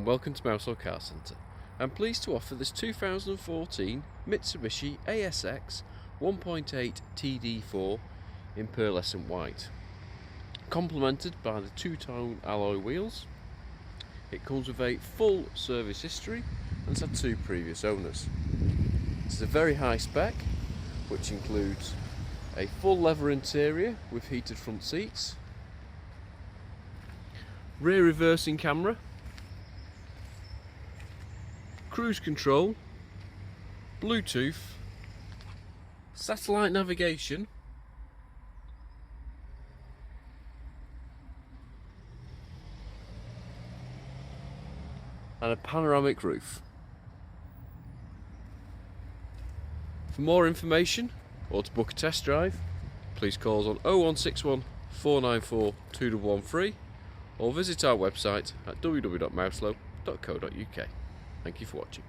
Welcome to Mouselow Car Centre. I'm pleased to offer this 2014 Mitsubishi ASX 1.8 TD4 in pearlescent white. Complemented by the two-tone alloy wheels, it comes with a full service history and has had two previous owners. It's a very high spec, which includes a full leather interior with heated front seats, rear reversing camera, cruise control, Bluetooth, satellite navigation, and a panoramic roof. For more information or to book a test drive, please call us on 0161 494 2113 or visit our website at www.mouselow.co.uk. Thank you for watching.